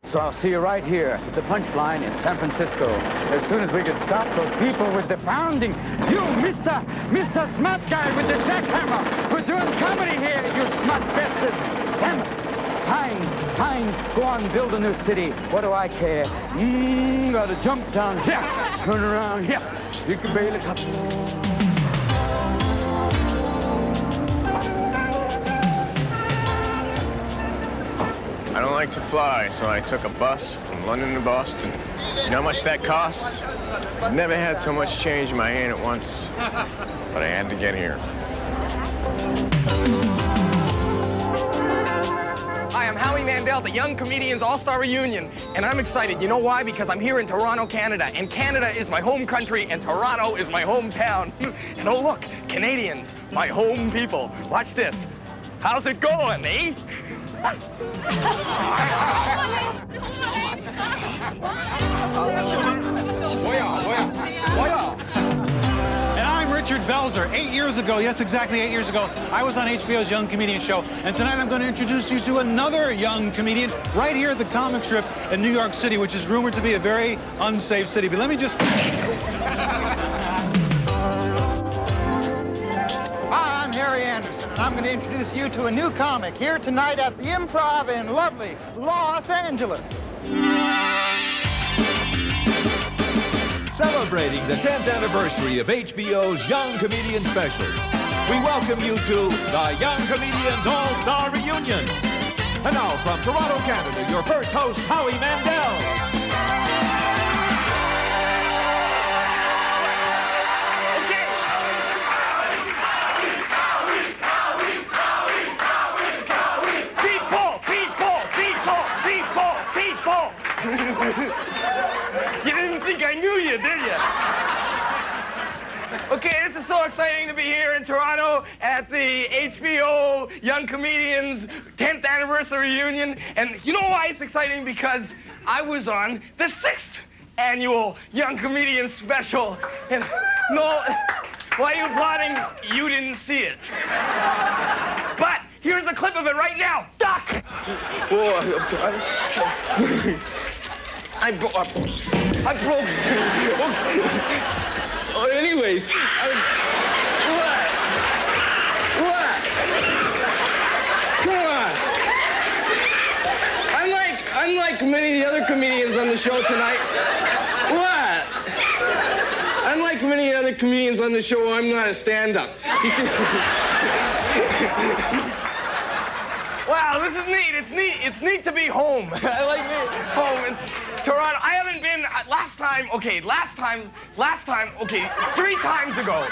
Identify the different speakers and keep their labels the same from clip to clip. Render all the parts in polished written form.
Speaker 1: So I'll see you right here at the Punchline in San Francisco. As soon as we can stop those people with the pounding. You, Mr. Smart Guy with the jackhammer. We're doing comedy here, you smart bastard. Stand up. Fine. Go on, build a new city. What do I care? Gotta jump down here. Turn around here. You can barely cut.
Speaker 2: I don't like to fly, so I took a bus from London to Boston. You know how much that costs? I've never had so much change in my hand at once, but I had to get here.
Speaker 3: Hi, I'm Howie Mandel, the Young Comedians All-Star Reunion, and I'm excited. You know why? Because I'm here in Toronto, Canada, and Canada is my home country, and Toronto is my hometown. And oh, look, Canadians, my home people. Watch this. How's it going, eh?
Speaker 4: And I'm Richard Belzer. 8 years ago, yes, exactly 8 years ago, I was on HBO's Young Comedian Show. And tonight I'm going to introduce you to another young comedian right here at the comic strip in New York City, which is rumored to be a very unsafe city. But let me just...
Speaker 5: Hi, I'm Harry Anderson, and I'm going to introduce you to a new comic here tonight at the Improv in lovely Los Angeles.
Speaker 6: Celebrating the 10th anniversary of HBO's Young Comedian Specials, we welcome you to the Young Comedians All-Star Reunion. And now from Toronto, Canada, your first host, Howie Mandel.
Speaker 3: You didn't think I knew you, did you? Okay, this is so exciting to be here in Toronto at the HBO Young Comedians 10th Anniversary Reunion. And you know why it's exciting? Because I was on the 6th annual Young Comedians Special. And no, why are you applauding? You didn't see it. But here's a clip of it right now. Duck! I broke. Anyways, what? Come on. Unlike many of the other comedians on the show tonight. What? Unlike many other comedians on the show, I'm not a stand-up. Wow, this is neat. It's neat to be home. I like being home in Toronto. I haven't been last time, 3 times ago.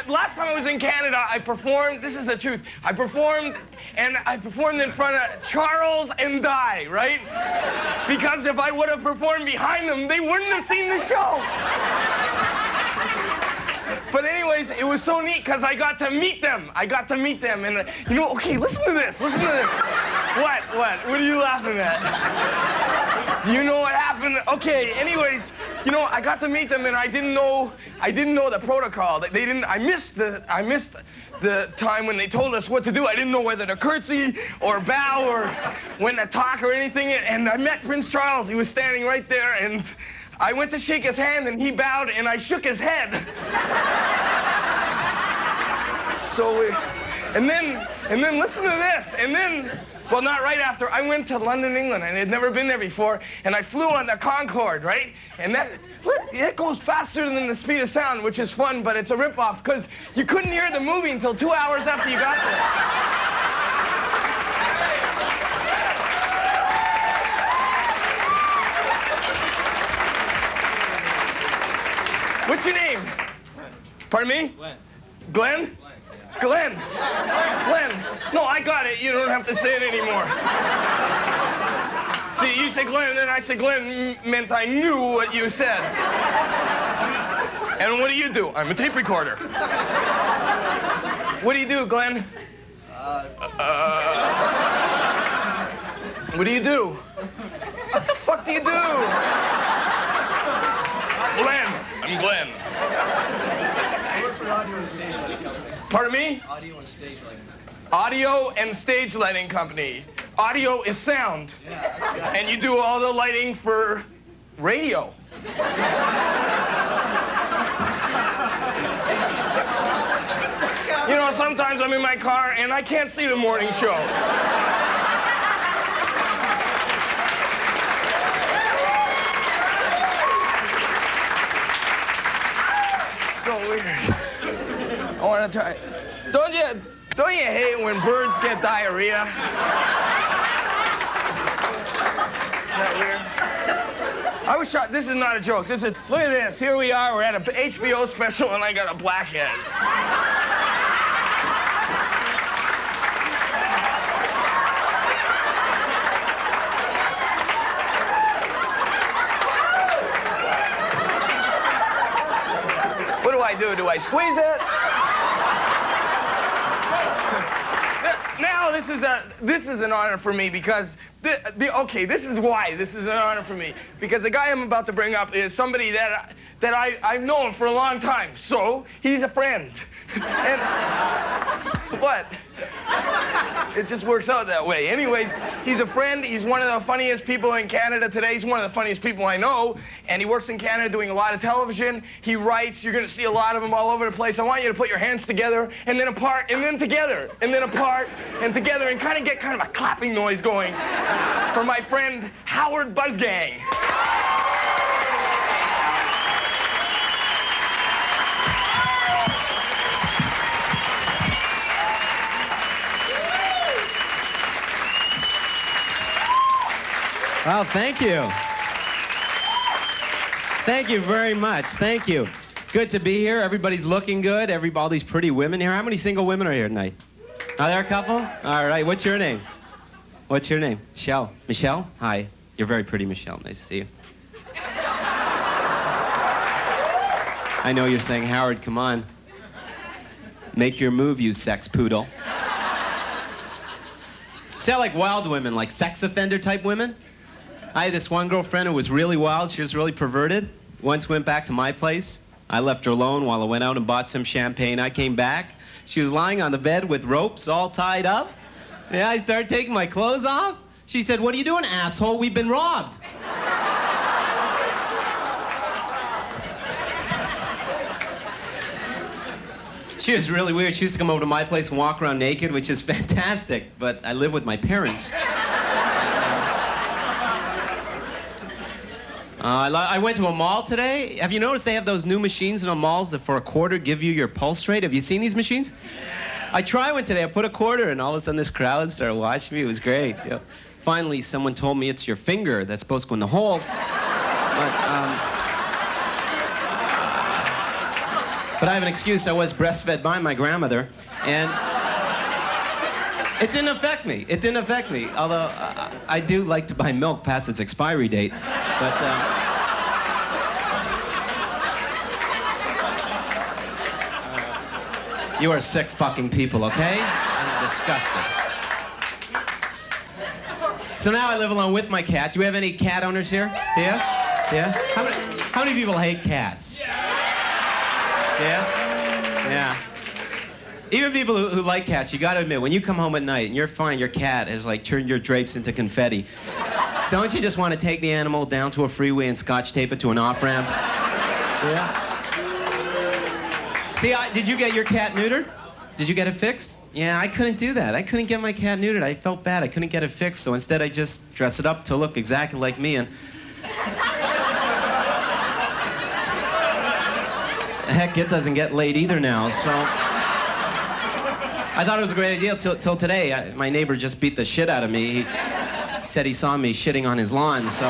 Speaker 3: Last time I was in Canada, I performed, this is the truth, I performed in front of Charles and Di, right? Because if I would have performed behind them, they wouldn't have seen the show. But anyways, it was so neat because I got to meet them. And, you know, okay, listen to this. What? What are you laughing at? Do you know what happened? Okay, anyways, you know, I got to meet them and I didn't know the protocol. I missed the time when they told us what to do. I didn't know whether to curtsy or bow or when to talk or anything. And I met Prince Charles. He was standing right there and I went to shake his hand, and he bowed, and I shook his head. And then listen to this. And then, well, not right after, I went to London, England, and I had never been there before, and I flew on the Concorde, right? And it goes faster than the speed of sound, which is fun, but it's a ripoff, because you couldn't hear the movie until 2 hours after you got there. What's your name? Pardon me? Glenn. Glenn? Glenn. No, I got it. You don't have to say it anymore. See, you said Glenn, and then I said Glenn meant I knew what you said. And what do you do? I'm a tape recorder. What do you do, Glenn? What do you do? What the fuck do you do? Glenn. I'm Glenn.
Speaker 7: I work for audio and stage lighting company.
Speaker 3: Pardon me?
Speaker 7: Audio and stage lighting company.
Speaker 3: Audio and stage lighting company. audio is sound. And you do all the lighting for radio. You know, sometimes I'm in my car and I can't see the morning show. So weird. I want to try. Don't you hate when birds get diarrhea? Is that weird? I was shocked. This is not a joke. Look at this. Here we are. We're at an HBO special, and I got a blackhead. What do I do? Do I squeeze it? Now this is an honor for me because okay, this is why this is an honor for me, because the guy I'm about to bring up is somebody that I've known for a long time. So he's a friend, and what? It just works out that way. Anyways, he's a friend. He's one of the funniest people in Canada today. He's one of the funniest people I know. And he works in Canada doing a lot of television. He writes. You're going to see a lot of him all over the place. I want you to put your hands together, and then apart, and then together, and then apart, and together, and kind of get kind of a clapping noise going for my friend Howard Buzzgang.
Speaker 8: Well, thank you. Thank you very much. Thank you. Good to be here. Everybody's looking good. All these pretty women here. How many single women are here tonight? Are there a couple? All right. What's your name? What's your name? Michelle. Michelle? Hi. You're very pretty, Michelle. Nice to see you. I know you're saying, Howard, come on. Make your move, you sex poodle. Sound like wild women, like sex offender type women? I had this one girlfriend who was really wild. She was really perverted. Once went back to my place. I left her alone while I went out and bought some champagne. I came back. She was lying on the bed with ropes all tied up. Yeah, I started taking my clothes off. She said, "What are you doing, asshole? We've been robbed." She was really weird. She used to come over to my place and walk around naked, which is fantastic, but I live with my parents. I went to a mall today. Have you noticed they have those new machines in the malls that for a quarter give you your pulse rate? Have you seen these machines? I tried one today. I put a quarter and all of a sudden this crowd started watching me. It was great. You know. Finally, someone told me it's your finger that's supposed to go in the hole. But I have an excuse. I was breastfed by my grandmother, and it didn't affect me. It didn't affect me. Although I do like to buy milk past its expiry date. But you are sick fucking people, okay? I'm disgusted. So now I live alone with my cat. Do we have any cat owners here? Yeah? Yeah? How many people hate cats? Yeah? Yeah. Even people who like cats, you gotta admit, when you come home at night and you're fine, your cat has like turned your drapes into confetti. Don't you just want to take the animal down to a freeway and scotch tape it to an off-ramp? Yeah? See, did you get your cat neutered? Did you get it fixed? Yeah, I couldn't do that. I couldn't get my cat neutered. I felt bad. I couldn't get it fixed, so instead I just dress it up to look exactly like me, and heck, it doesn't get laid either now, so I thought it was a great idea till today. My neighbor just beat the shit out of me. He said he saw me shitting on his lawn, so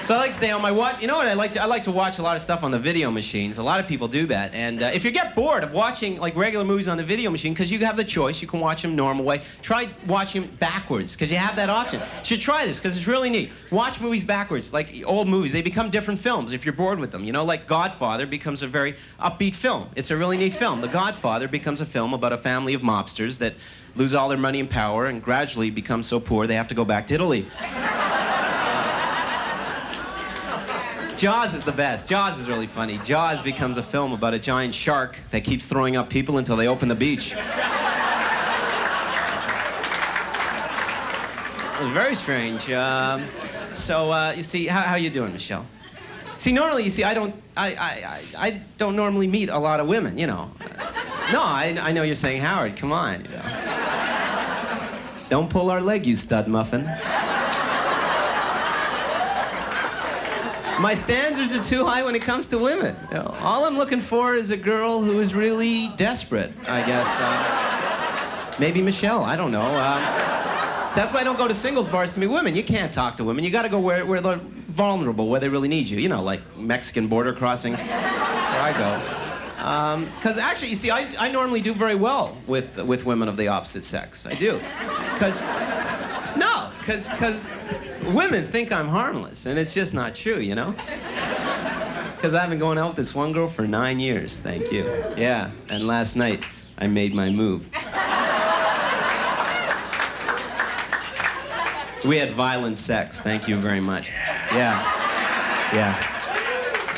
Speaker 8: so I like to stay on my what? You know what I like to watch a lot of stuff on the video machines. A lot of people do that, and if you get bored of watching like regular movies on the video machine, because you have the choice, you can watch them normal way. Try watching them backwards, because you have that option. You should try this, because it's really neat. Watch movies backwards, like old movies. They become different films if you're bored with them. You know, like Godfather becomes a very upbeat film. It's a really neat film. The Godfather becomes a film about a family of mobsters that lose all their money and power and gradually become so poor they have to go back to Italy. Jaws is the best. Jaws is really funny. Jaws becomes a film about a giant shark that keeps throwing up people until they open the beach. It was very strange. You see, how you doing, Michelle? See, normally, you see, I don't normally meet a lot of women, you know. No, I know you're saying, Howard, come on, you know. Don't pull our leg, you stud muffin. My standards are too high when it comes to women. You know, all I'm looking for is a girl who is really desperate, I guess. Maybe Michelle, I don't know. That's why I don't go to singles bars to meet women. You can't talk to women. You got to go where they're vulnerable, where they really need you. You know, like Mexican border crossings. That's where I go. Because actually, you see, I normally do very well with women of the opposite sex. I do. Because women think I'm harmless, and it's just not true, you know? Because I've been going out with this one girl for 9 years, thank you. Yeah, and last night, I made my move. We had violent sex, thank you very much. Yeah.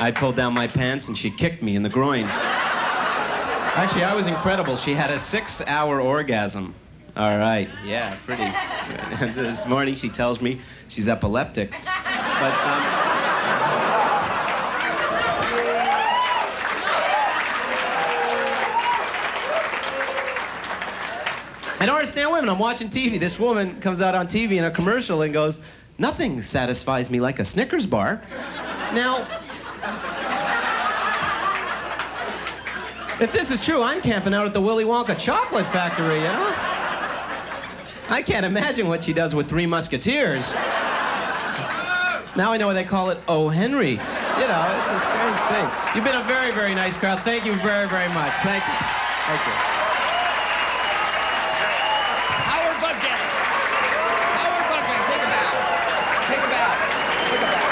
Speaker 8: I pulled down my pants, and she kicked me in the groin. Actually, I was incredible. She had a 6-hour orgasm. All right, yeah, pretty. This morning she tells me she's epileptic. But, I don't understand women. I'm watching TV. This woman comes out on TV in a commercial and goes, "Nothing satisfies me like a Snickers bar." Now, if this is true, I'm camping out at the Willy Wonka chocolate factory, you know? I can't imagine what she does with 3 Musketeers. Now I know why they call it O. Henry. You know, it's a strange thing. You've been a very, very nice crowd. Thank you very, very much. Thank you. Thank you.
Speaker 3: Howard Bucket. Howard Bucket, take a bow. Take a bow. Take a bow.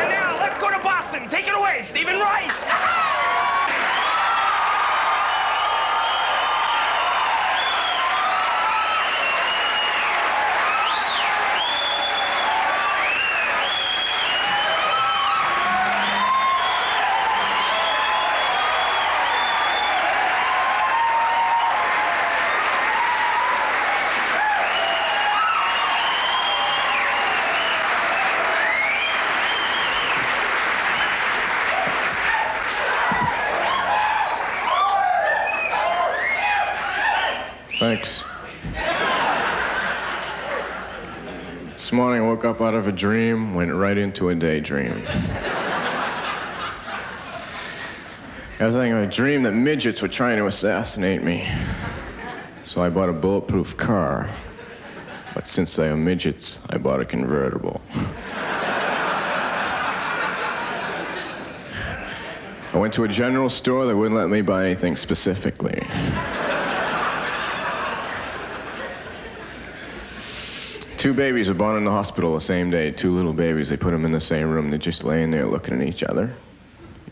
Speaker 3: And now, let's go to Boston. Take it away, Stephen Wright.
Speaker 2: Thanks. This morning I woke up out of a dream, went right into a daydream. I was having a dream that midgets were trying to assassinate me. So I bought a bulletproof car. But since they are midgets, I bought a convertible. I went to a general store that wouldn't let me buy anything specifically. Two babies were born in the hospital the same day. 2 little babies. They put them in the same room. They're just laying there looking at each other.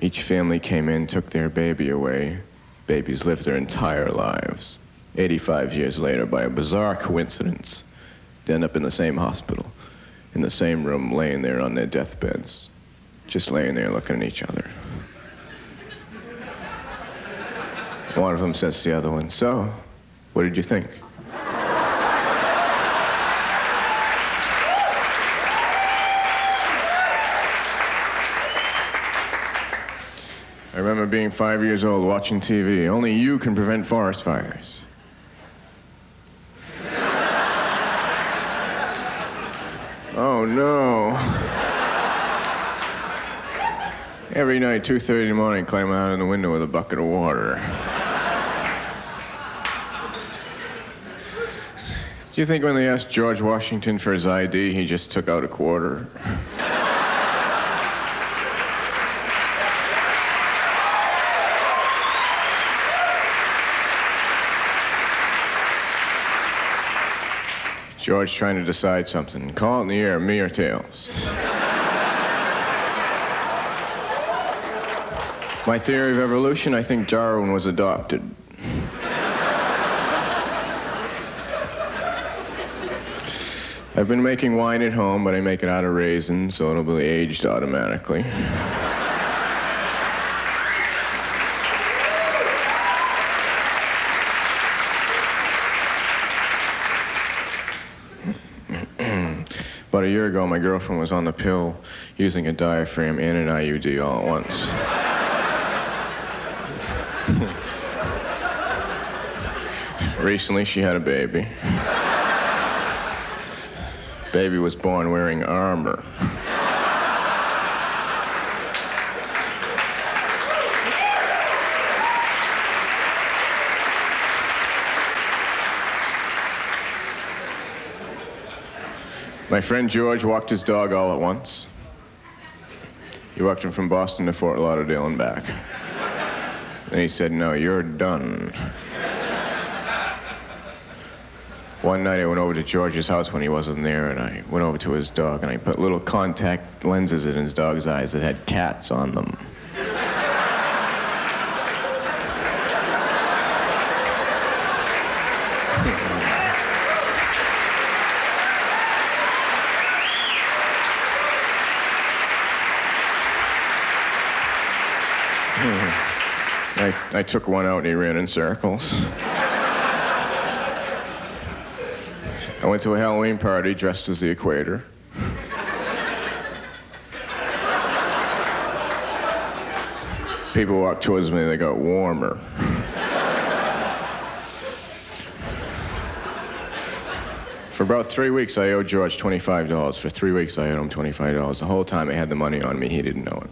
Speaker 2: Each family came in, took their baby away. Babies lived their entire lives. 85 years later, by a bizarre coincidence, they end up in the same hospital, in the same room, laying there on their deathbeds, just laying there looking at each other. One of them says to the other one, "So, what did you think?" I remember being 5 years old, watching TV. Only you can prevent forest fires. Oh, no. Every night, 2:30 in the morning, climbing out in the window with a bucket of water. Do you think when they asked George Washington for his ID, he just took out a quarter? George trying to decide something. Call it in the air, me or tails. My theory of evolution, I think Darwin was adopted. I've been making wine at home, but I make it out of raisins, so it'll be aged automatically. About a year ago, my girlfriend was on the pill using a diaphragm and an IUD all at once. Recently, she had a baby. Baby was born wearing armor. My friend George walked his dog all at once. He walked him from Boston to Fort Lauderdale and back. Then he said, "No, you're done." One night I went over to George's house when he wasn't there, and I went over to his dog, and I put little contact lenses in his dog's eyes that had cats on them. I took one out and he ran in circles. I went to a Halloween party dressed as the equator. People walked towards me, they got warmer. For about 3 weeks, I owed George $25. For 3 weeks, I owed him $25. The whole time I had the money on me, he didn't know it.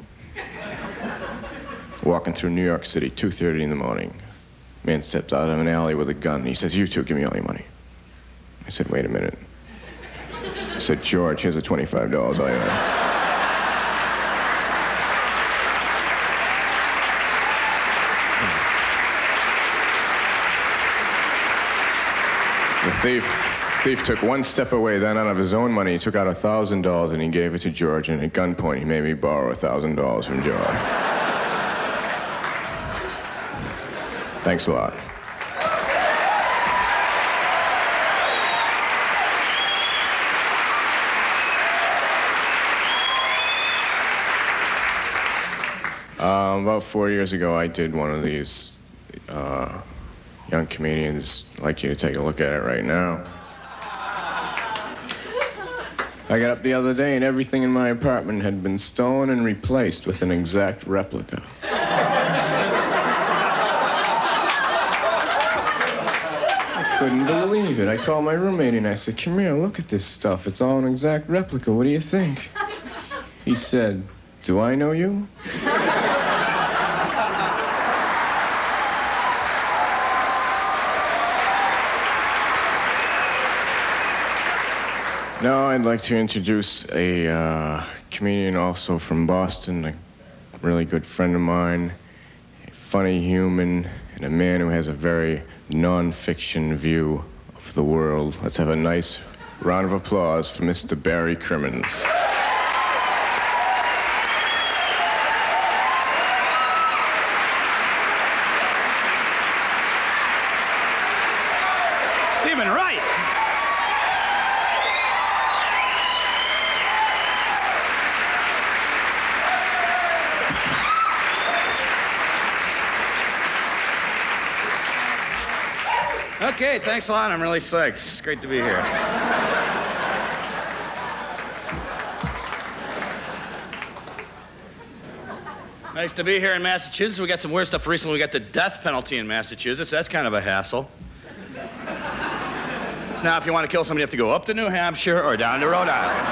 Speaker 2: Walking through New York City, 2:30 in the morning. Man steps out of an alley with a gun. He says, "You two, give me all your money." I said, "Wait a minute." I said, "George, here's the $25 I owe." The thief took one step away. Then out of his own money, he took out $1,000 and he gave it to George. And at gunpoint, he made me borrow $1,000 from George. Thanks a lot. About 4 years ago, I did one of these young comedians. I'd like you to take a look at it right now. I got up the other day and everything in my apartment had been stolen and replaced with an exact replica. Couldn't believe it. I called my roommate and I said, "Come here, look at this stuff. It's all an exact replica. What do you think?" He said, "Do I know you?" Now I'd like to introduce a comedian also from Boston, a really good friend of mine, a funny human, and a man who has a very non-fiction view of the world. Let's have a nice round of applause for Mr. Barry Crimmins.
Speaker 3: Stephen Wright. Okay, thanks a lot. I'm really psyched. It's great to be here. Nice to be here in Massachusetts. We got some weird stuff recently. We got the death penalty in Massachusetts. That's kind of a hassle. So now if you want to kill somebody, you have to go up to New Hampshire or down to Rhode Island.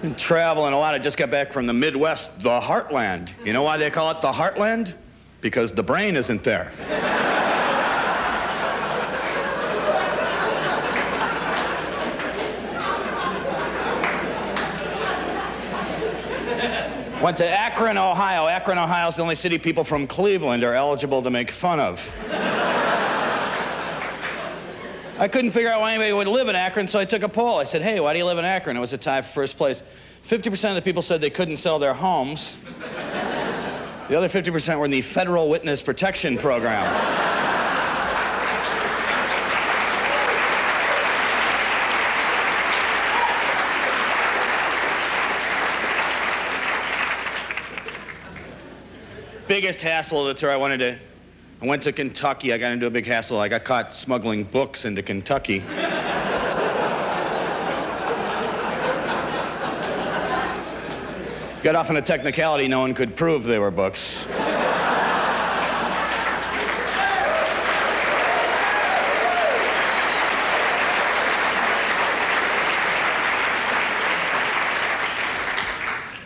Speaker 3: Been traveling a lot. I just got back from the Midwest, the Heartland. You know why they call it the Heartland? Because the brain isn't there. Went to Akron, Ohio. Akron, Ohio is the only city people from Cleveland are eligible to make fun of. I couldn't figure out why anybody would live in Akron, so I took a poll. I said, "Hey, why do you live in Akron?" It was a tie for first place. 50% of the people said they couldn't sell their homes. The other 50% were in the Federal Witness Protection Program. biggest hassle of the tour. I went to Kentucky. I got into a big hassle. I got caught smuggling books into Kentucky. Got off on a technicality. No one could prove they were books.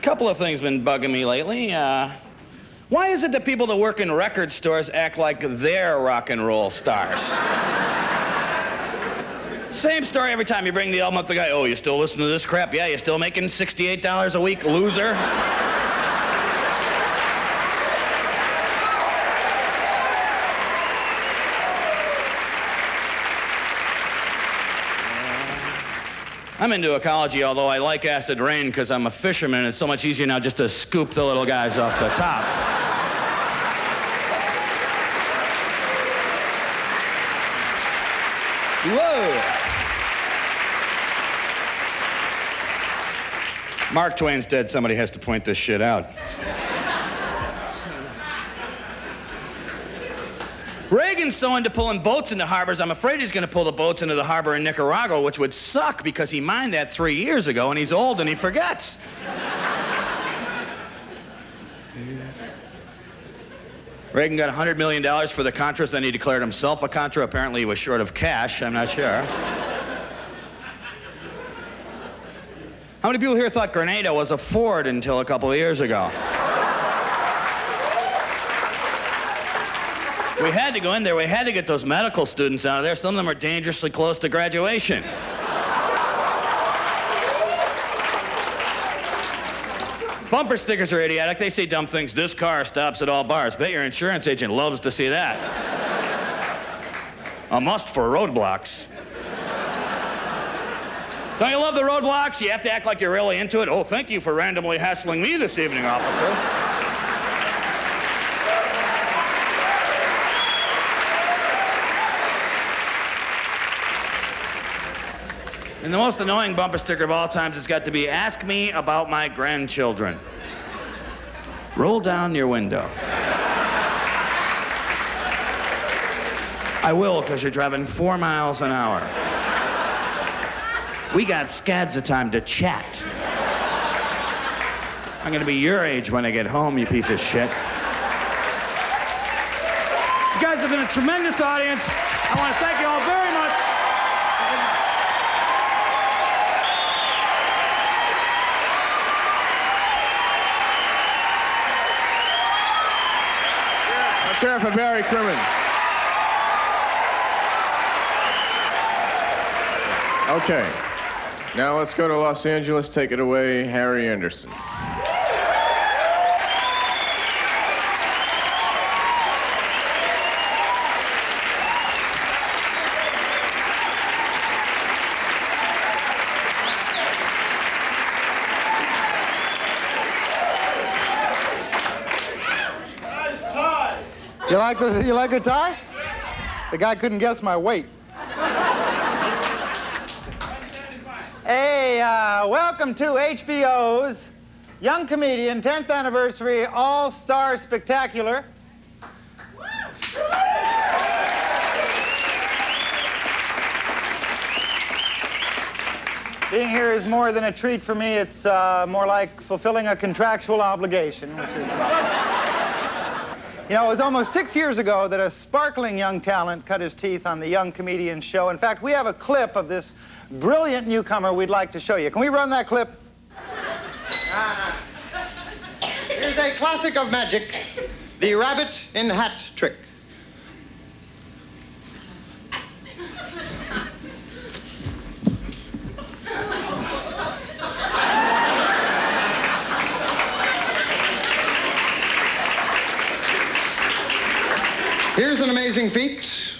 Speaker 3: Couple of things been bugging me lately. Why is it that people that work in record stores act like they're rock and roll stars? Same story every time you bring the album up. The guy, oh, you still listen to this crap? Yeah, you still making $68 a week, loser? I'm into ecology, although I like acid rain because I'm a fisherman. It's so much easier now just to scoop the little guys off the top. Whoa! Mark Twain's dead. Somebody has to point this shit out. Reagan's so into pulling boats into harbors, I'm afraid he's going to pull the boats into the harbor in Nicaragua, which would suck because he mined that 3 years ago and he's old and he forgets. Reagan got $100 million for the Contras, then he declared himself a Contra. Apparently he was short of cash, I'm not sure. How many people here thought Grenada was a Ford until a couple of years ago? We had to go in there. We had to get those medical students out of there. Some of them are dangerously close to graduation. Bumper stickers are idiotic. They say dumb things. This car stops at all bars. Bet your insurance agent loves to see that. A must for roadblocks. Don't you love the roadblocks? You have to act like you're really into it. Oh, thank you for randomly hassling me this evening, officer. And the most annoying bumper sticker of all times has got to be, ask me about my grandchildren. Roll down your window. I will, because you're driving 4 miles an hour. We got scads of time to chat. I'm going to be your age when I get home, you piece of shit. You guys have been a tremendous audience. I want to thank you all very much.
Speaker 2: Let's hear it for Barry Crimmins. Okay. Now let's go to Los Angeles. Take it away, Harry Anderson.
Speaker 5: You like the tie? The guy couldn't guess my weight. Hey, welcome to HBO's Young Comedian 10th Anniversary All-Star Spectacular. Being here is more than a treat for me. It's more like fulfilling a contractual obligation, which is... You know, it was almost 6 years ago that a sparkling young talent cut his teeth on the Young Comedian show. In fact, we have a clip of this brilliant newcomer we'd like to show you. Can we run that clip? Here's a classic of magic, the rabbit in hat trick. Here's an amazing feat.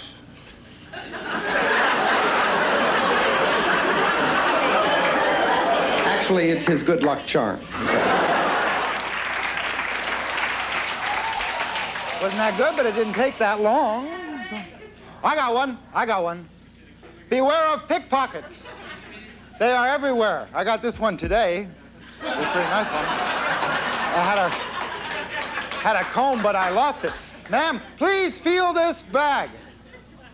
Speaker 5: Actually, it's his good luck charm. Wasn't that good, but it didn't take that long. I got one. Beware of pickpockets. They are everywhere. I got this one today. It's a pretty nice one. I had Had a comb, but I lost it. Ma'am, please feel this bag.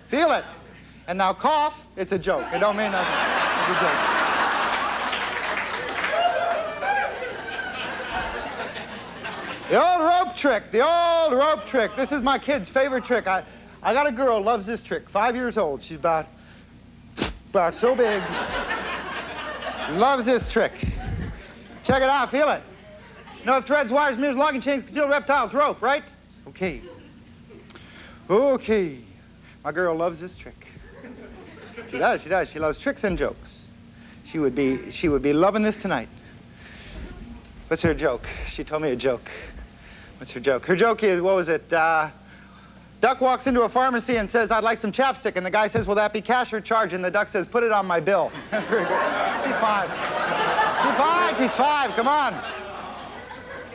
Speaker 5: Feel it. And now cough. It's a joke. It don't mean nothing. It's a joke. The old rope trick. The old rope trick. This is my kid's favorite trick. I got a girl who loves this trick. 5 years old. She's about so big. Loves this trick. Check it out. Feel it. No threads, wires, mirrors, logging chains, concealed reptiles, rope, right? Okay. Okay. My girl loves this trick. She does, she does. She loves tricks and jokes. She would be loving this tonight. What's her joke? She told me a joke. What's her joke? Her joke is, what was it? Duck walks into a pharmacy and says, I'd like some chapstick. And the guy says, will that be cash or charge? And the duck says, put it on my bill. That's very good. She's 5. She's 5. She's 5. Come on.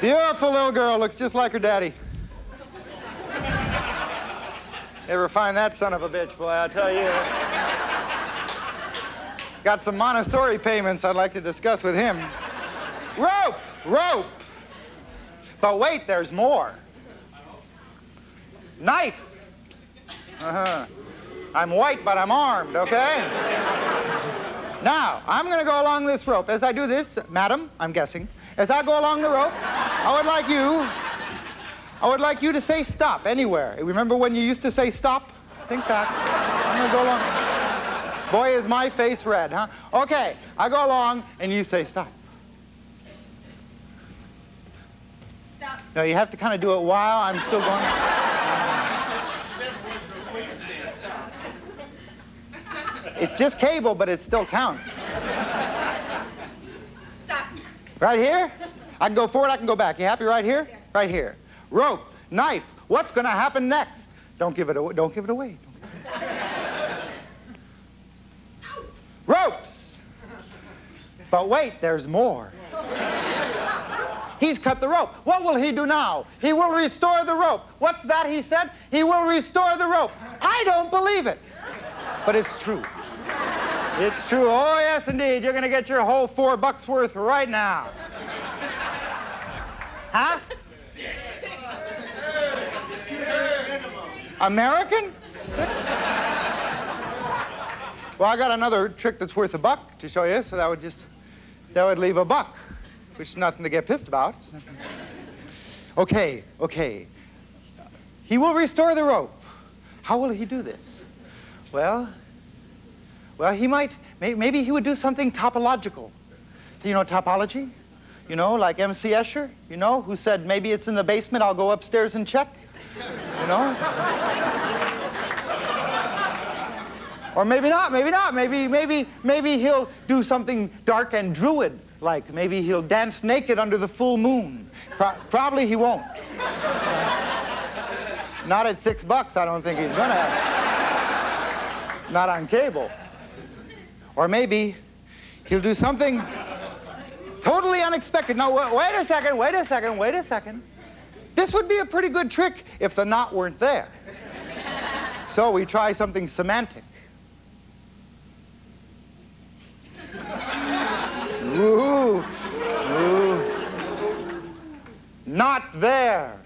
Speaker 5: Beautiful little girl. Looks just like her daddy. Ever find that son of a bitch, boy, I'll tell you. Got some Montessori payments I'd like to discuss with him. Rope! Rope! But wait, there's more. Knife! Uh-huh. I'm white, but I'm armed, okay? Now, I'm gonna go along this rope. As I do this, madam, I'm guessing, as I go along the rope, I would like you to say stop anywhere. Remember when you used to say stop? Think back. I'm gonna go along. Boy, is my face red, huh? Okay, I go along and you say stop.
Speaker 9: Stop.
Speaker 5: No, you have to kind of do it while I'm still going. It's just cable, but it still counts.
Speaker 9: Stop.
Speaker 5: Right here? I can go forward, I can go back. You happy right here?
Speaker 9: Yeah.
Speaker 5: Right here. Rope, knife, what's gonna happen next? Don't give it away, don't give it away. Ropes! But wait, there's more. He's cut the rope. What will he do now? He will restore the rope. What's that he said? He will restore the rope. I don't believe it. But it's true. It's true. Oh, yes, indeed. You're going to get your whole $4 worth right now. Huh? American? 6? Well, I got another trick that's worth $1 to show you, so that would leave $1, which is nothing to get pissed about. Okay. He will restore the rope. How will he do this? Well, he might, maybe he would do something topological. You know topology? You know, like M.C. Escher, you know, who said, maybe it's in the basement, I'll go upstairs and check. You know? Or maybe not. Maybe he'll do something dark and druid-like. Maybe he'll dance naked under the full moon. Probably he won't. Not at $6, I don't think he's gonna. Not on cable. Or maybe he'll do something totally unexpected. Now, wait a second. This would be a pretty good trick if the knot weren't there. So we try something semantic. Ooh. Not there.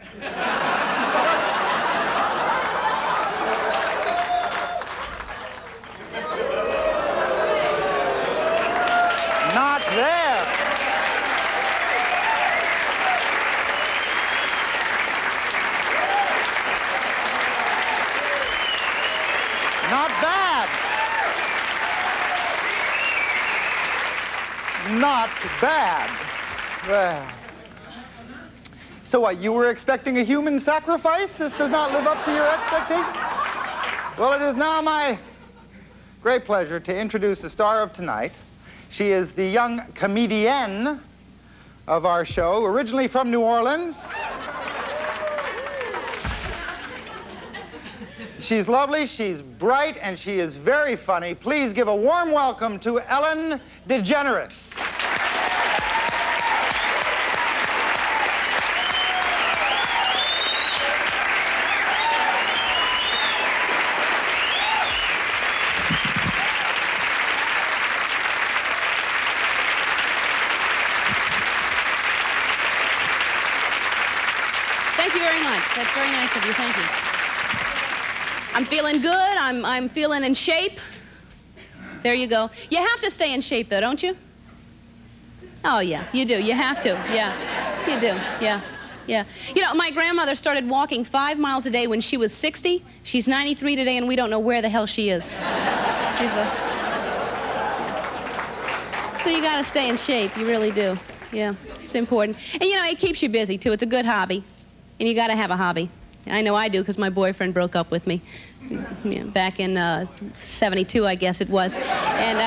Speaker 5: Not there. Not bad. Not bad. Well. So what, you were expecting a human sacrifice? This does not live up to your expectations? Well, it is now my great pleasure to introduce the star of tonight. She is the young comedienne of our show, originally from New Orleans. She's lovely, she's bright, and she is very funny. Please give a warm welcome to Ellen DeGeneres.
Speaker 9: Thank
Speaker 10: you very much. That's very nice of you. Thank you. I'm feeling good. I'm feeling in shape. There you go. You have to stay in shape, though, don't you? Oh, yeah, you do. You have to. Yeah, you do. Yeah, yeah. You know, my grandmother started walking 5 miles a day when she was 60. She's 93 today, and we don't know where the hell she is. So you got to stay in shape. You really do. Yeah, it's important. And, you know, it keeps you busy, too. It's a good hobby. And you got to have a hobby. I know I do, because my boyfriend broke up with me back in 72, I guess it was. And,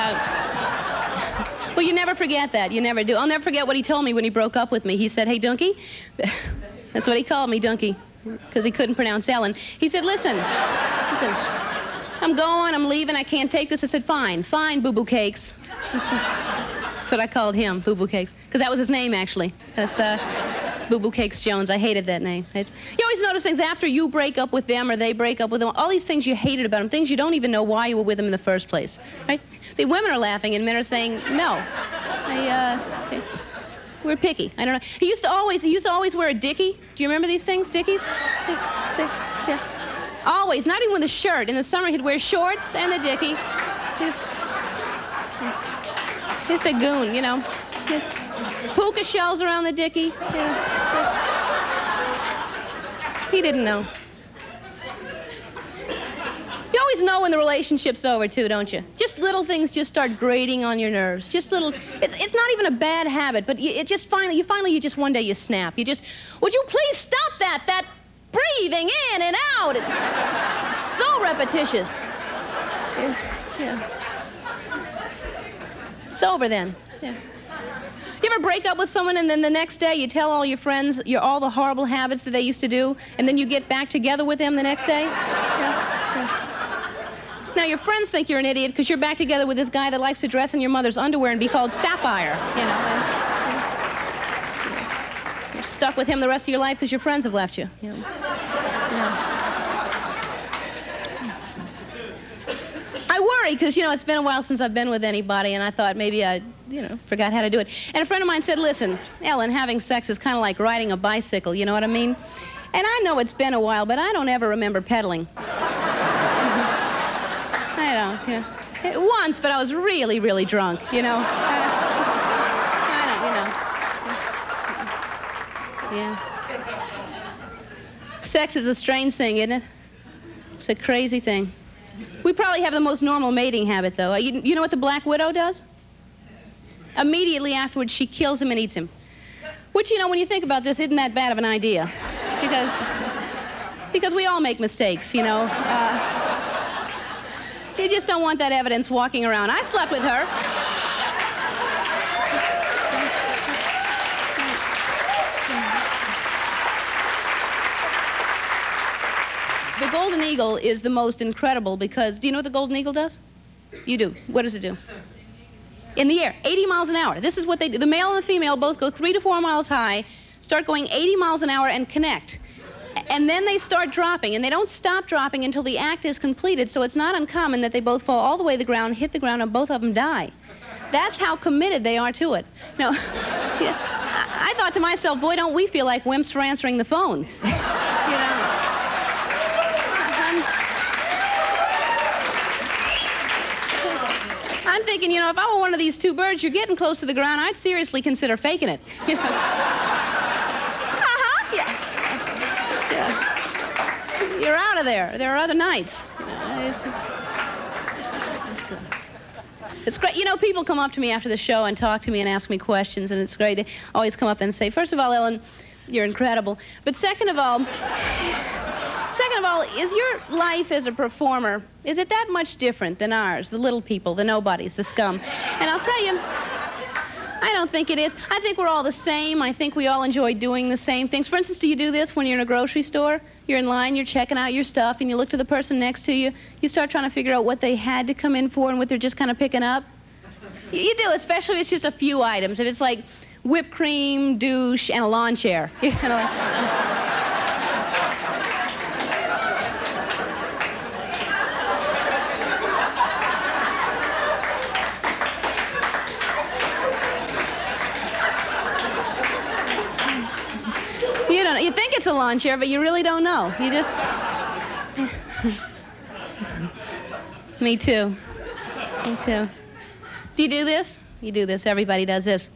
Speaker 10: well, you never forget that. You never do. I'll never forget what he told me when he broke up with me. He said, "Hey, Dunky." That's what he called me, Dunky, because he couldn't pronounce Ellen. He said, listen, I'm going, I'm leaving, I can't take this. I said, fine, boo-boo cakes. That's what I called him, boo-boo cakes, because that was his name, actually. That's Boo-Boo Cakes Jones. I hated that name. You always notice things after you break up with them or they break up with them, all these things you hated about them, things you don't even know why you were with them in the first place, right? The women are laughing and men are saying, no. We're picky. I don't know. He used to always wear a dickie. Do you remember these things, dickies? Yeah. Always, not even with a shirt. In the summer, he'd wear shorts and a dickie. Just a goon, you know. Puka shells around the dickie. Yeah. He didn't know. You always know when the relationship's over, too, don't you? Just little things just start grating on your nerves. Just little. It's not even a bad habit, but you just one day you snap. You just, would you please stop that? That breathing in and out. It's so repetitious. Yeah. It's over then. Yeah. You ever break up with someone and then the next day you tell all your friends all the horrible habits that they used to do, and then you get back together with them the next day? Yeah. Now, your friends think you're an idiot because you're back together with this guy that likes to dress in your mother's underwear and be called Sapphire, you know. You're stuck with him the rest of your life because your friends have left you. You know. Yeah. I worry because, you know, it's been a while since I've been with anybody, and I thought maybe I, forgot how to do it. And a friend of mine said, listen, Ellen, having sex is kind of like riding a bicycle, you know what I mean? And I know it's been a while, but I don't ever remember pedaling. I don't, once, but I was really, really drunk, you know. I don't, Yeah. Sex is a strange thing, isn't it? It's a crazy thing. We probably have the most normal mating habit, though. You know what the black widow does? Immediately afterwards, she kills him and eats him. Which, when you think about this, isn't that bad of an idea. Because we all make mistakes, You just don't want that evidence walking around. I slept with her. The golden eagle is the most incredible because, do you know what the golden eagle does? You do. What does it do? In the air, 80 miles an hour. This is what they do. The male and the female both go 3 to 4 miles high, start going 80 miles an hour and connect. And then they start dropping, and they don't stop dropping until the act is completed, so it's not uncommon that they both fall all the way to the ground, hit the ground, and both of them die. That's how committed they are to it. No, I thought to myself, boy, don't we feel like wimps for answering the phone. I'm thinking, if I were one of these two birds, you're getting close to the ground, I'd seriously consider faking it. You're out of there. There are other nights. It's good. It's great. People come up to me after the show and talk to me and ask me questions, and it's great. They always come up and say, first of all, Ellen, you're incredible. But second of all, is your life as a performer, is it that much different than ours, the little people, the nobodies, the scum? And I'll tell you, I don't think it is. I think we're all the same. I think we all enjoy doing the same things. For instance, do you do this when you're in a grocery store? You're in line, you're checking out your stuff, and you look to the person next to you. You start trying to figure out what they had to come in for and what they're just kind of picking up. You do, especially if it's just a few items. If it's like whipped cream, douche, and a lawn chair. You think it's a lawn chair, but you really don't know. You just... Me too. Me too. Do you do this? You do this. Everybody does this.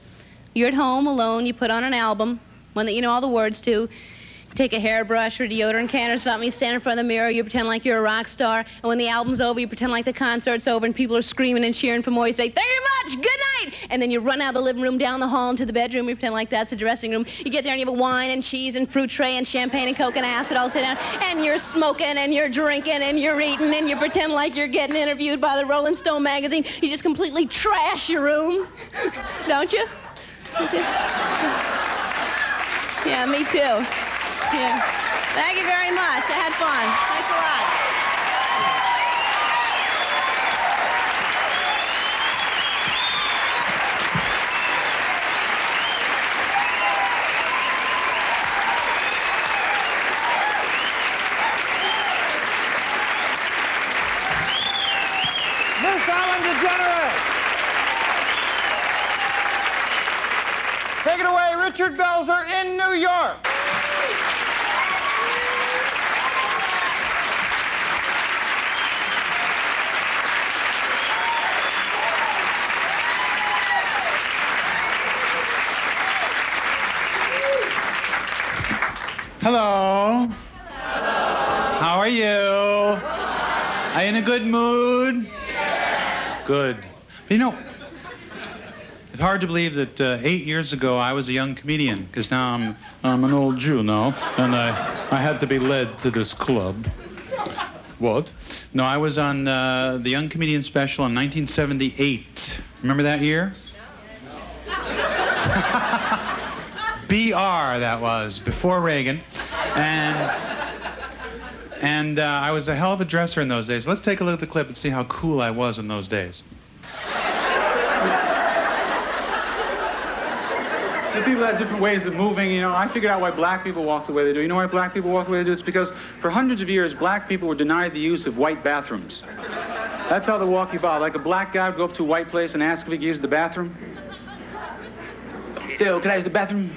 Speaker 10: You're at home alone. You put on an album, one that you know all the words to. Take a hairbrush or deodorant can or something. You stand in front of the mirror. You pretend like you're a rock star. And when the album's over, you pretend like the concert's over and people are screaming and cheering for more. You say, "Thank you much. Good night." And then you run out of the living room, down the hall into the bedroom. You pretend like that's the dressing room. You get there and you have a wine and cheese and fruit tray and champagne and Coke and acid all sit down. And you're smoking and you're drinking and you're eating and you pretend like you're getting interviewed by the Rolling Stone magazine. You just completely trash your room. Don't you? Don't you? Yeah, me too. Yeah. Thank you very much. I had fun. Thanks a lot.
Speaker 5: Miss Ellen DeGeneres. Take it away, Richard Belzer in New York.
Speaker 4: Hello. How are you? Are you in a good mood? Good. You know, it's hard to believe that 8 years ago I was a young comedian, because now I'm an old Jew now, and I had to be led to this club. What? No, I was on the Young Comedian Special in 1978. Remember that year? BR, that was, before Reagan. And I was a hell of a dresser in those days. Let's take a look at the clip and see how cool I was in those days. The people have different ways of moving. You know, I figured out why black people walk the way they do. You know why black people walk the way they do? It's because for hundreds of years, black people were denied the use of white bathrooms. That's how the walk evolved. Like a black guy would go up to a white place and ask if he could use the bathroom. So, can I use the bathroom?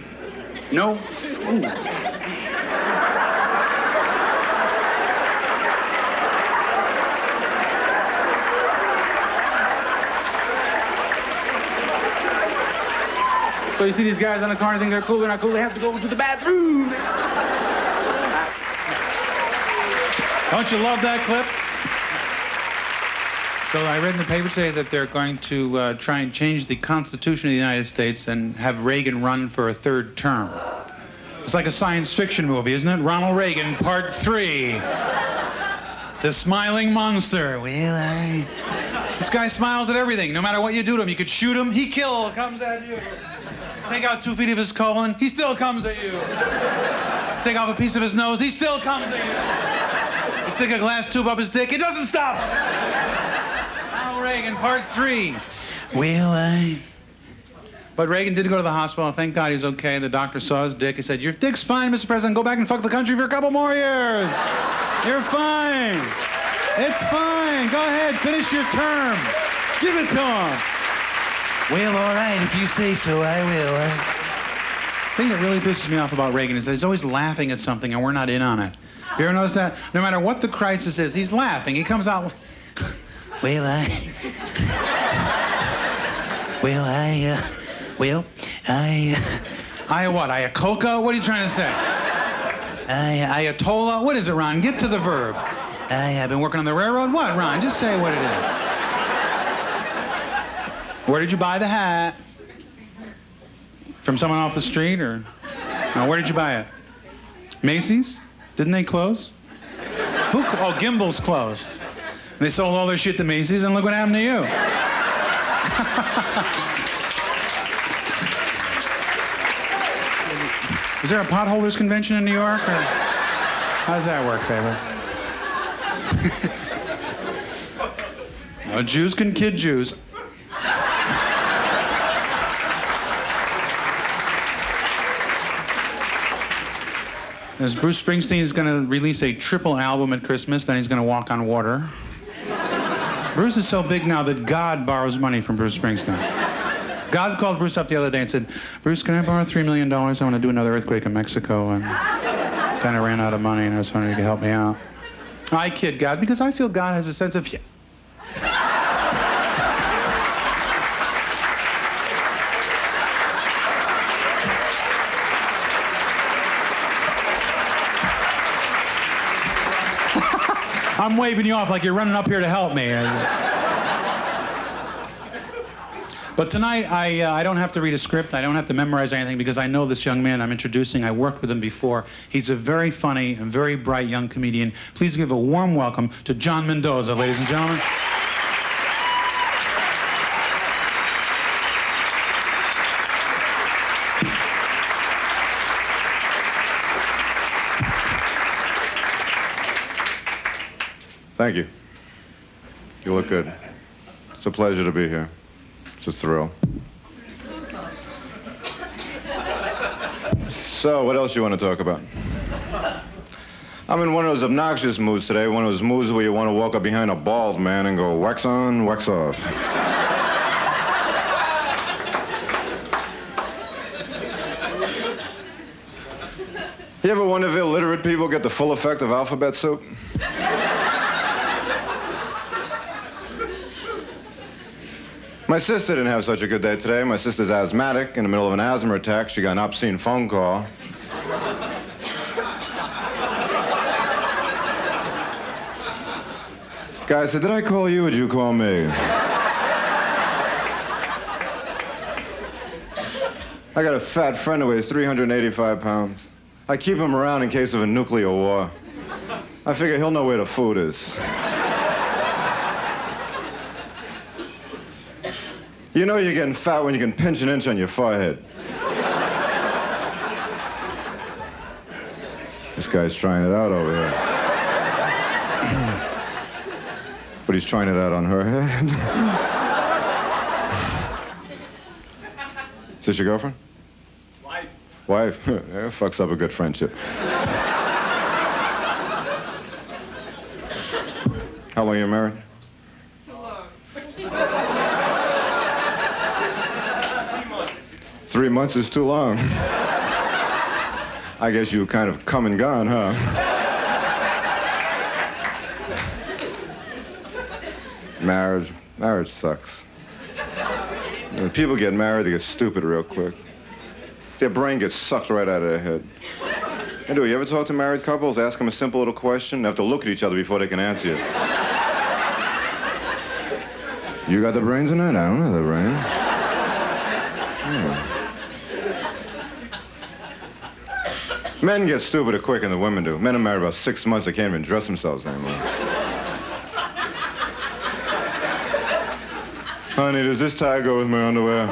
Speaker 4: No? Ooh. So you see these guys on the corner think they're cool, they're not cool, they have to go to the bathroom. Don't you love that clip? So I read in the paper today that they're going to try and change the Constitution of the United States and have Reagan run for a third term. It's like a science fiction movie, isn't it? Ronald Reagan, Part 3. The Smiling Monster. Well, this guy smiles at everything. No matter what you do to him, you could shoot him, he comes at you. Take out 2 feet of his colon, he still comes at you. Take off a piece of his nose, he still comes at you. You stick a glass tube up his dick, it doesn't stop. Ronald Reagan, Part 3. Well, But Reagan did go to the hospital. Thank God he's okay. The doctor saw his dick. He said, "Your dick's fine, Mr. President. Go back and fuck the country for a couple more years. You're fine. It's fine. Go ahead, finish your term. Give it to him." Well, all right, if you say so, I will. The thing that really pisses me off about Reagan is that he's always laughing at something and we're not in on it. You ever notice that? No matter what the crisis is, he's laughing. He comes out, well, I what? Ayacoca? What are you trying to say? Ayatollah? What is it, Ron? Get to the verb. I've been working on the railroad. What, Ron? Just say what it is. Where did you buy the hat? From someone off the street, or? No, where did you buy it? Macy's? Didn't they close? Oh, Gimbel's closed. They sold all their shit to Macy's, and look what happened to you. Is there a potholders convention in New York? Or how does that work, Faber? No, Jews can kid Jews. As Bruce Springsteen is going to release a triple album at Christmas, then he's going to walk on water. Bruce is so big now that God borrows money from Bruce Springsteen. God called Bruce up the other day and said, "Bruce, can I borrow $3 million? I want to do another earthquake in Mexico." And kind of ran out of money, and I was wondering if you could help me out. I kid God, because I feel God has a sense of... I'm waving you off like you're running up here to help me. But tonight, I don't have to read a script. I don't have to memorize anything because I know this young man I'm introducing. I worked with him before. He's a very funny and very bright young comedian. Please give a warm welcome to John Mendoza, ladies and gentlemen.
Speaker 11: Thank you. You look good. It's a pleasure to be here. It's a thrill. So, what else you want to talk about? I'm in one of those obnoxious moods today, one of those moods where you want to walk up behind a bald man and go, wax on, wax off. You ever wonder if illiterate people get the full effect of alphabet soup? My sister didn't have such a good day today. My sister's asthmatic. In the middle of an asthma attack, she got an obscene phone call. Guy said, did I call you or did you call me? I got a fat friend who weighs 385 pounds. I keep him around in case of a nuclear war. I figure he'll know where the food is. You know you're getting fat when you can pinch an inch on your forehead. This guy's trying it out over here. But he's trying it out on her head. Is this your girlfriend?
Speaker 7: Wife.
Speaker 11: Wife? Yeah, fucks up a good friendship. How long are you married?
Speaker 7: Too long.
Speaker 11: 3 months is too long. I guess you kind of come and gone, huh? Marriage sucks. When people get married, they get stupid real quick. Their brain gets sucked right out of their head. Anyway, you ever talk to married couples, ask them a simple little question, they have to look at each other before they can answer you. You got the brains in it? I don't have the brains. Men get stupider quick than the women do. Men are married about 6 months, they can't even dress themselves anymore. Honey, does this tie go with my underwear?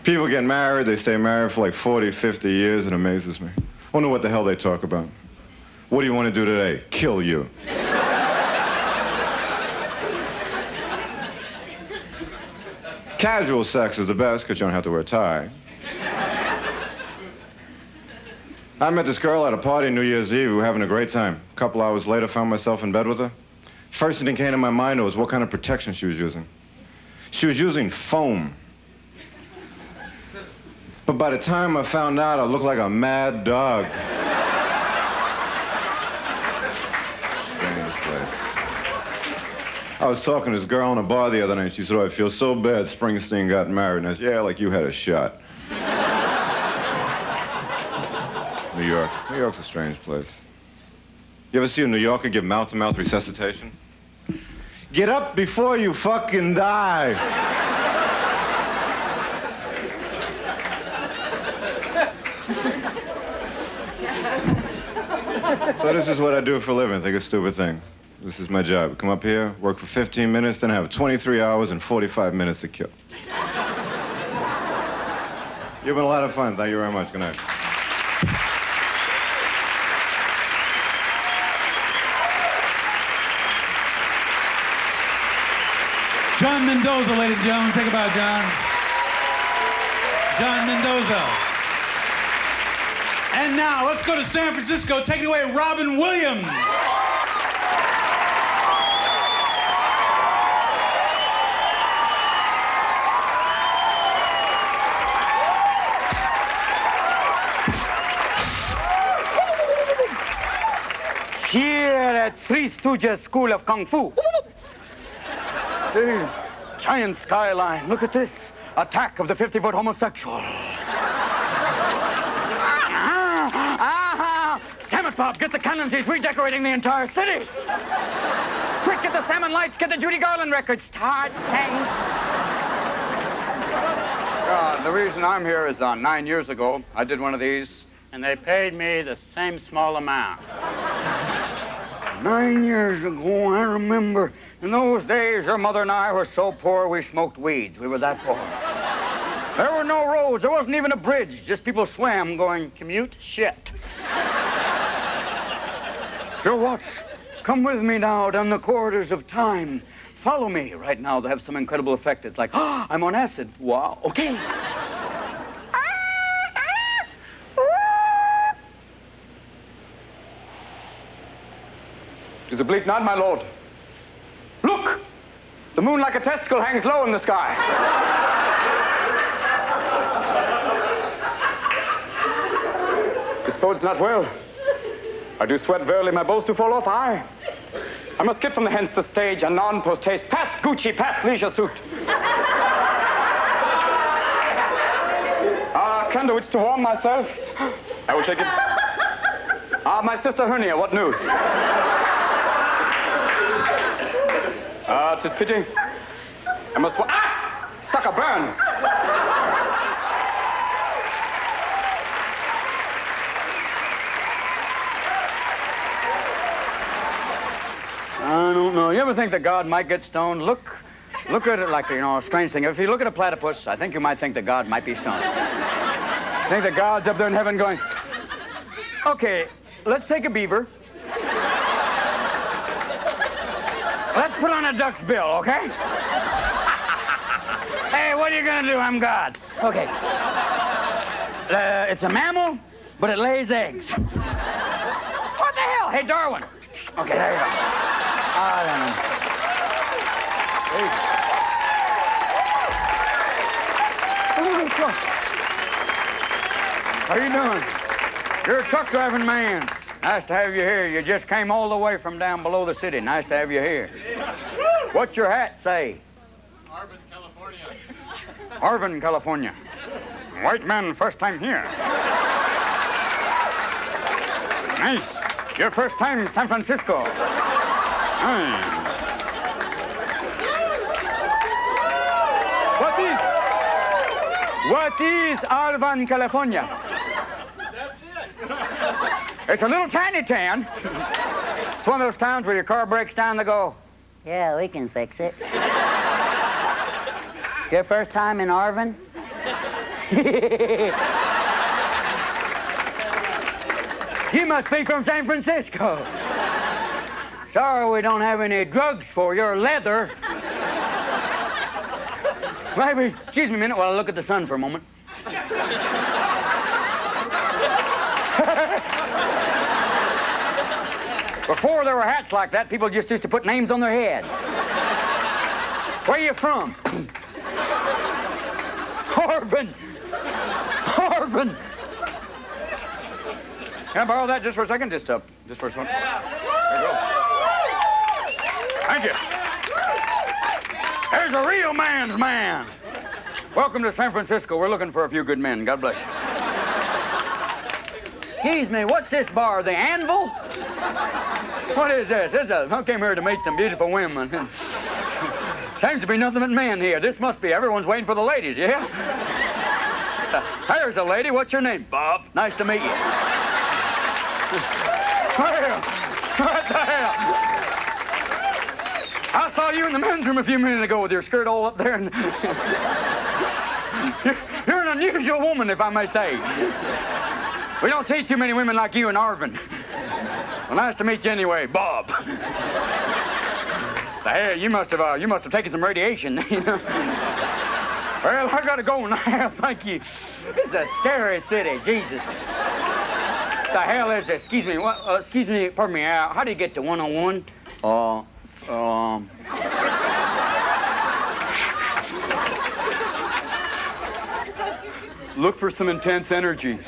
Speaker 11: People get married, they stay married for like 40, 50 years, it amazes me. I wonder what the hell they talk about. What do you want to do today? Kill you. Casual sex is the best because you don't have to wear a tie. I met this girl at a party New Year's Eve. We were having a great time. A couple hours later, found myself in bed with her. First thing that came to my mind was what kind of protection she was using. She was using foam. But by the time I found out, I looked like a mad dog. Strange place. I was talking to this girl in a bar the other night. She said, oh, I feel so bad Springsteen got married. And I said, yeah, like you had a shot. New York. New York's a strange place. You ever see a New Yorker give mouth-to-mouth resuscitation? Get up before you fucking die. So this is what I do for a living, think of stupid things. This is my job. Come up here, work for 15 minutes, then I have 23 hours and 45 minutes to kill. You've been a lot of fun. Thank you very much. Good night.
Speaker 4: John Mendoza, ladies and gentlemen. Take a bow, John. John Mendoza. And now, let's go to San Francisco. Take it away, Robin Williams.
Speaker 1: Three Stooges School of Kung Fu. See, giant skyline. Look at this. Attack of the 50-foot homosexual. Damn it, Bob, get the cannons. He's redecorating the entire city. Quick, get the salmon lights, get the Judy Garland record. Start saying.
Speaker 12: The reason I'm here is 9 years ago, I did one of these, and they paid me the same small amount.
Speaker 1: 9 years ago, I remember. In those days, your mother and I were so poor we smoked weeds. We were that poor. There were no roads. There wasn't even a bridge. Just people swam going, commute shit. So watch. Come with me now down the corridors of time. Follow me. Right now, they have some incredible effect. It's like, I'm on acid. Wow. Okay.
Speaker 12: Is a bleak night, my lord. Look! The moon like a testicle hangs low in the sky. This bodes not well. I do sweat verily my bolts do fall off. I must get from the hence the stage, anon post haste, past Gucci, past leisure suit. Candle which to warm myself. I will take it. My sister Hernia, what news? 'Tis pity. I must. Sucker burns.
Speaker 1: I don't know. You ever think that God might get stoned? Look at it like, a strange thing. If you look at a platypus, I think you might think that God might be stoned. Think that God's up there in heaven going, okay, let's take a beaver. Let's put on a duck's bill, okay? Hey, what are you gonna do? I'm God. Okay. It's a mammal, but it lays eggs. What the hell? Hey, Darwin. Okay, there you go. I don't know. How you doing? You're a truck driving man. Nice to have you here. You just came all the way from down below the city. Nice to have you here. What's your hat say?
Speaker 7: Arvin, California.
Speaker 1: Arvin, California. White man, first time here. Nice. Your first time in San Francisco. What is Arvin, California?
Speaker 7: That's it.
Speaker 1: It's a little tiny town. It's one of those towns where your car breaks down, they go,
Speaker 13: yeah, we can fix it. Your first time in Arvin?
Speaker 1: You must be from San Francisco. Sorry we don't have any drugs for your leather. Maybe, excuse me a minute while I look at the sun for a moment. Before there were hats like that, people just used to put names on their head. Where are you from? Arvin. Arvin. Can I borrow that just for a second? Just for a second. There you go. Thank you. There's a real man's man. Welcome to San Francisco. We're looking for a few good men. God bless you. Excuse me, what's this bar? The Anvil? What is this? I came here to meet some beautiful women. Seems to be nothing but men here. This must be, everyone's waiting for the ladies, yeah? There's a lady. What's your name? Bob. Nice to meet you. Well, what the hell? I saw you in the men's room a few minutes ago with your skirt all up there. And you're an unusual woman, if I may say. We don't see too many women like you in Arvin. Well, nice to meet you anyway, Bob. Hey, you must have taken some radiation. You know? Well, I gotta go now. Thank you. This is a scary city, Jesus. What the hell is this? Excuse me. What? Excuse me. Pardon me. How do you get to 101? Look for some intense energy.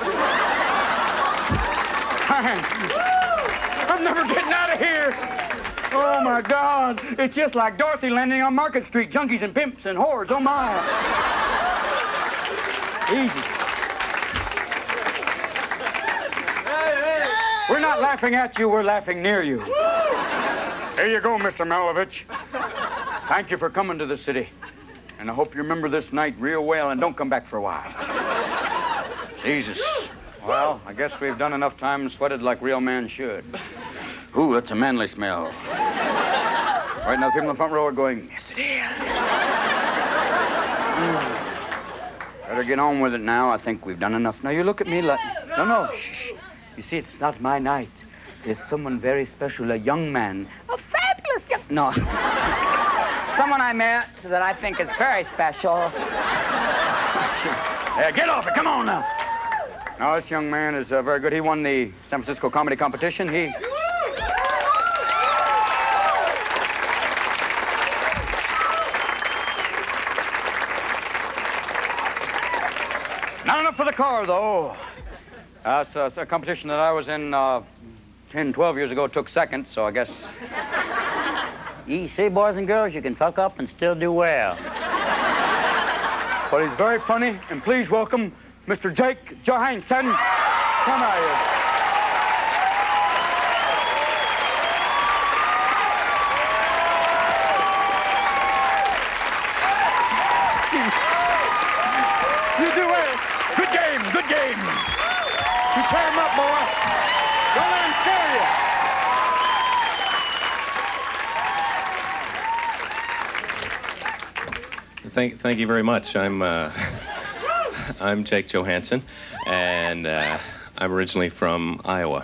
Speaker 1: I'm never getting out of here.
Speaker 12: Oh, my God. It's just like Dorothy landing on Market Street. Junkies and pimps and whores. Oh, my. Jesus. We're not laughing at you. We're laughing near you. Here you go, Mr. Malovich. Thank you for coming to the city. And I hope you remember this night real well and don't come back for a while. Jesus. Well, I guess we've done enough time and sweated like real men should. Ooh, that's a manly smell. Right now, the people in the front row are going, yes, it is. Better get on with it now. I think we've done enough. Now, you look at me like... No, shh. You see, it's not my night. There's someone very special, a young man. A fabulous young... No.
Speaker 13: Someone I met that I think is very special.
Speaker 12: Yeah, get off it. Come on now. Now, this young man is very good. He won the San Francisco comedy competition. Not enough for the car, though. It's a competition that I was in 10, 12 years ago. Took second, so I guess...
Speaker 13: You see, boys and girls, you can fuck up and still do well.
Speaker 12: But he's very funny, and please welcome Mr. Jake Johansson. Come on here. You do well. Good game, good game. You tear him up, boy. Don't let him scare you.
Speaker 14: Thank you very much. I'm Jake Johansson, and I'm originally from Iowa.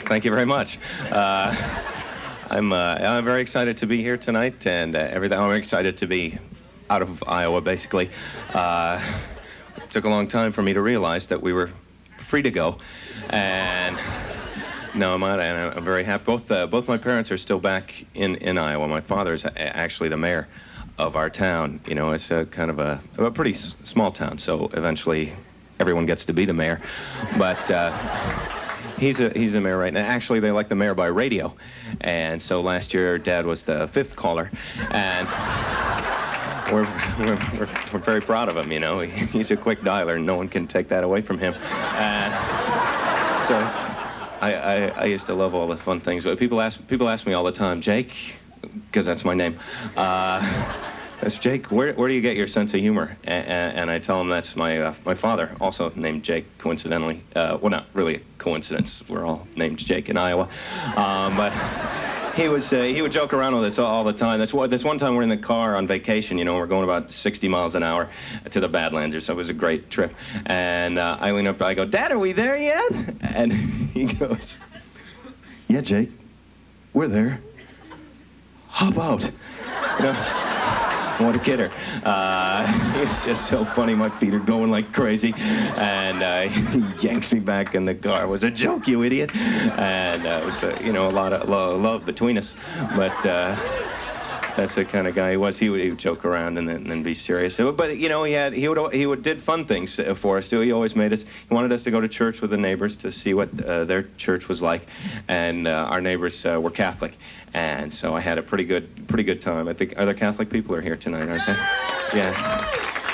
Speaker 14: Thank you very much. I'm very excited to be here tonight, and everything. I'm excited to be out of Iowa, basically. It took a long time for me to realize that we were free to go, and no, I'm very happy. Both my parents are still back in Iowa. My father's actually the mayor of our town. You know, it's a kind of a pretty small town, so eventually everyone gets to be the mayor. But he's a mayor right now. Actually, they elect the mayor by radio, and so last year Dad was the 5th caller, and we're very proud of him. You know, he's a quick dialer, and no one can take that away from him. And so I used to love all the fun things. People ask me all the time, Jake, because that's my name. That's Jake. Where do you get your sense of humor? And I tell them that's my father, also named Jake, coincidentally. Well, not really a coincidence. We're all named Jake in Iowa. But he would joke around with us all the time. This one time we're in the car on vacation. You know, we're going about 60 miles an hour to the Badlands, so it was a great trip. And I lean up, I go, Dad, are we there yet? And he goes, yeah, Jake, we're there. How about? You know, what a kidder. It's just so funny. My feet are going like crazy. And he yanks me back in the car. It was a joke, you idiot. And it was, a lot of love between us. But that's the kind of guy he was. He would joke around and then be serious. But, you know, he did fun things for us, too. He always he wanted us to go to church with the neighbors to see what their church was like. And our neighbors were Catholic. And so I had a pretty good time. I think, are there Catholic people here tonight, aren't they? Yeah.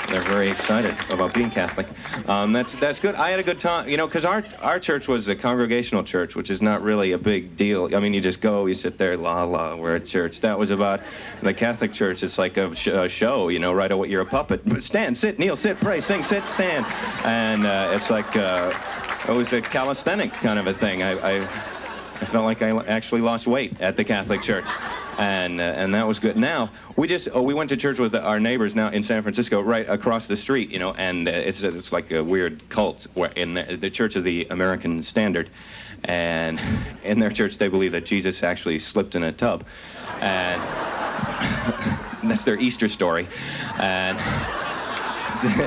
Speaker 14: They're very excited about being Catholic. That's good. I had a good time, you know, because our church was a congregational church, which is not really a big deal. I mean, you just go, you sit there, la la, we're at church. That was about the Catholic church. It's like a show, you know, right away you're a puppet. Stand, sit, kneel, sit, pray, sing, sit, stand, and it's like it was a calisthenic kind of a thing. I felt like I actually lost weight at the Catholic church, and that was good. Now we went to church with our neighbors now in San Francisco, right across the street, you know, and it's like a weird cult where in the Church of the American Standard, and in their church they believe that Jesus actually slipped in a tub, and that's their Easter story, and.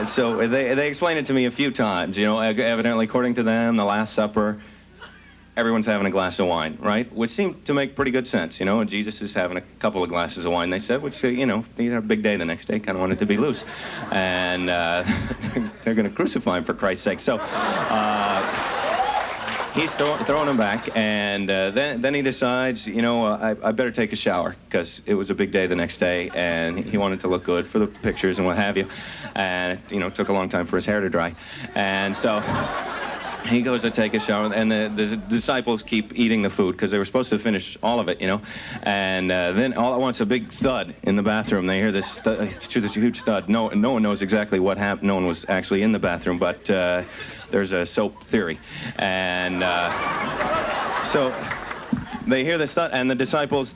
Speaker 14: So they explained it to me a few times, you know, evidently according to them, the Last Supper, everyone's having a glass of wine, right? Which seemed to make pretty good sense, you know, and Jesus is having a couple of glasses of wine, they said, which, you know, he had a big day the next day, kind of wanted to be loose. And they're going to crucify him for Christ's sake. So, he's throwing them back, and then he decides, you know, I better take a shower, because it was a big day the next day, and he wanted to look good for the pictures and what have you. And, you know, it took a long time for his hair to dry. And so he goes to take a shower, and the disciples keep eating the food, because they were supposed to finish all of it, you know. And then all at once, a big thud in the bathroom. They hear this huge thud. No one knows exactly what happened. No one was actually in the bathroom, but there's a soap theory. And so they hear this thud, and the disciples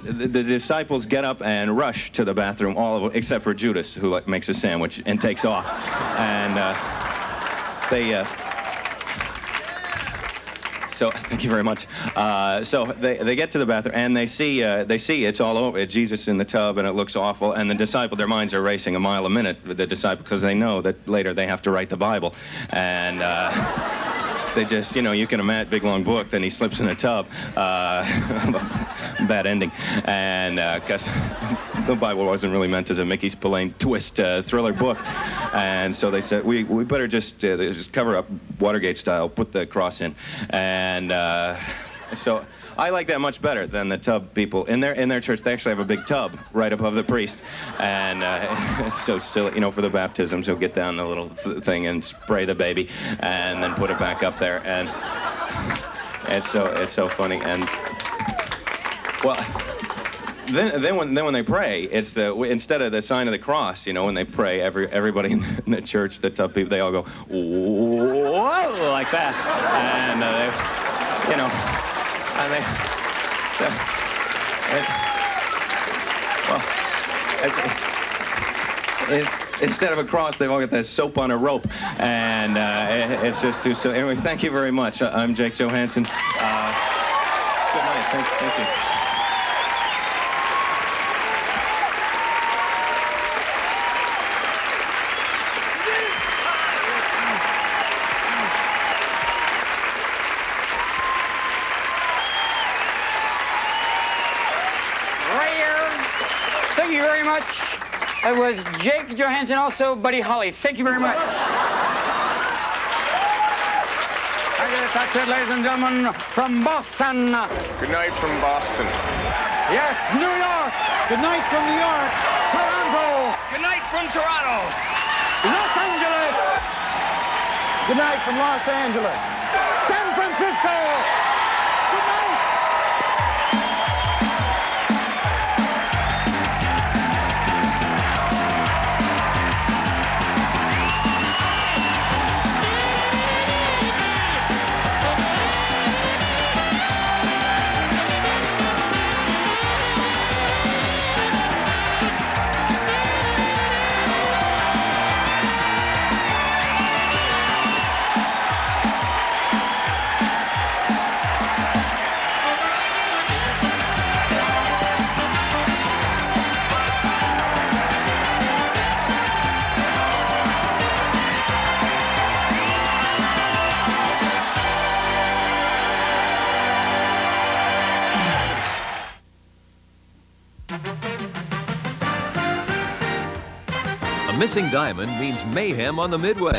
Speaker 14: get up and rush to the bathroom, all of them, except for Judas, who makes a sandwich and takes off. And so thank you very much. So they get to the bathroom, and they see it's all over. Jesus in the tub, and it looks awful. And their minds are racing a mile a minute with the disciple, because they know that later they have to write the Bible. And they just, you know, you can imagine, big long book, then he slips in a tub. Bad ending. And because the Bible wasn't really meant as a Mickey Spillane twist thriller book. And so they said, we better just cover up Watergate style, put the cross in. And so I like that much better than the tub people. In their church, they actually have a big tub right above the priest. And it's so silly, you know, for the baptisms, he'll get down the little thing and spray the baby and then put it back up there. And it's so funny. And well, then when they pray, it's instead of the sign of the cross, you know, when they pray, everybody in the church, the tub people, they all go, whoa, like that. And they, you know, and instead of a cross, they've all got that soap on a rope, and it's just too silly. Anyway, thank you very much. I'm Jake Johansson. Good night. Thank you.
Speaker 12: Thank you very much. That was Jake Johansson, also Buddy Holly. Thank you very much. I get a touch it, ladies and gentlemen, from Boston.
Speaker 2: Good night from Boston.
Speaker 12: Yes, New York.
Speaker 4: Good night from New York.
Speaker 12: Toronto.
Speaker 3: Good night from Toronto.
Speaker 12: Los Angeles.
Speaker 5: Good night from Los Angeles.
Speaker 12: San Francisco. Good night.
Speaker 6: A missing diamond means mayhem on the Midway.